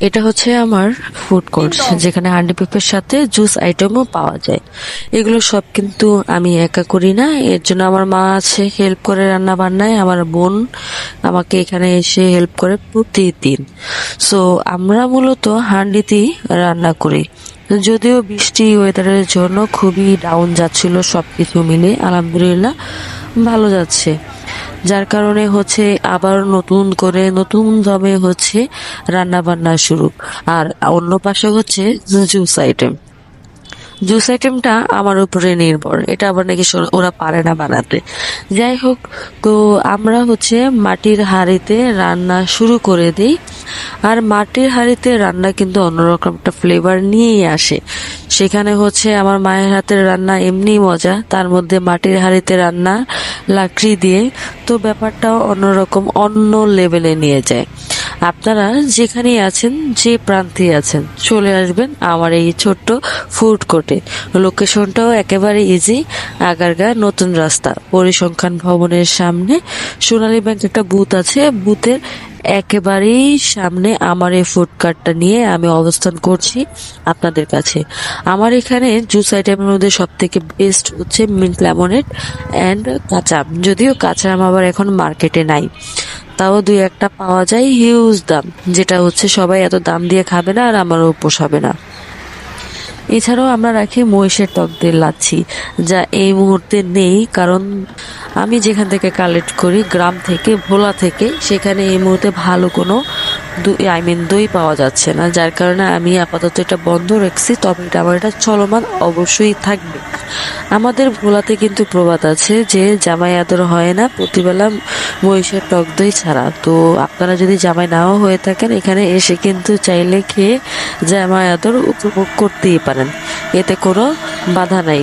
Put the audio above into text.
এটা হচ্ছে আমার ফুড কোর্ট, যেখানে হান্ডি পেঁপের সাথে জুস আইটেমও পাওয়া যায়। এগুলো সব কিন্তু আমি একা করি না, এর জন্য আমার মা আছে হেল্প করে রান্না বান্নায়, আমার বোন আমাকে এখানে এসে হেল্প করে প্রতিদিন। সো আমরা মূলত হান্ডিতেই রান্না করি। যদিও বৃষ্টি ওয়েদারের জন্য খুবই ডাউন যাচ্ছিল, সবকিছু মিলে আলহামদুলিল্লাহ ভালো যাচ্ছে। যার কারণে হচ্ছে আবার নতুন করে নতুন দমে হচ্ছে রান্না বান্না শুরু। আর অন্য পাশে হচ্ছে জুস আইটেম। জুস আইটেমটা আমার উপরে নির্ভর, এটা আবার নাকি ওরা পারে না বানাতে। যাই হোক, তো আমরা হচ্ছে মাটির হাঁড়িতে রান্না শুরু করে দিই। আর মাটির হাঁড়িতে রান্না কিন্তু অন্যরকম একটা ফ্লেভার নিয়েই আসে। সেখানে হচ্ছে আমার মায়ের হাতের রান্না এমনি মজা, তার মধ্যে মাটির হাঁড়িতে রান্না লাকড়ি দিয়ে, তো ব্যাপারটাও অন্যরকম, অন্য লেভেলে নিয়ে যায়। আপনারা যেখানেই আছেন, যে প্রান্তে আছেন, চলে আসবেন আমার এই ছোট্ট ফুড কোর্টে। লোকেশনটাও একেবারে ইজি, আগারগাঁ নতুন রাস্তা, পরিসংখ্যান ভবনের সামনে সোনালী ব্যাংক একটা বুথ আছে, বুথের একেবারেই সামনে আমার এই ফুড কার্টটা নিয়ে আমি অবস্থান করছি আপনাদের কাছে। আমার এখানে জুস আইটেমের মধ্যে সব থেকে বেস্ট হচ্ছে মিন্ট লেমনেড অ্যান্ড কাঁচা আম। যদিও কাঁচা আম আবার এখন মার্কেটে নাই, তাও দুই একটা পাওয়া যায় হিউজ দাম, যেটা হচ্ছে সবাই এত দাম দিয়ে খাবে না, আর আমারও পোষাবে না। এছাড়াও আমরা রাখি মহিষের টক দিয়ে লাচ্ছি, যা এই মুহূর্তে নেই, কারণ আমি যেখান থেকে কালেক্ট করি গ্রাম থেকে, ভোলা থেকে, সেখানে এই মুহূর্তে ভালো কোনো দই পাওয়া যাচ্ছে না। যার কারণে আমি আপাতত এটা বন্ধ রাখছি, তবে এটা আমার এটা চলমান অবশ্যই থাকবে। আমাদের ভোলাতে কিন্তু প্রবাদ আছে যে জামাই আদর হয় না প্রতিবেলা মহিষের টক দই ছাড়া। তো আপনারা যদি জামাই নাও হয়ে থাকেন, এখানে এসে কিন্তু চাইলে খেয়ে জামাই আদর উপভোগ করতেই পারেন, এতে কোনো বাধা নাই।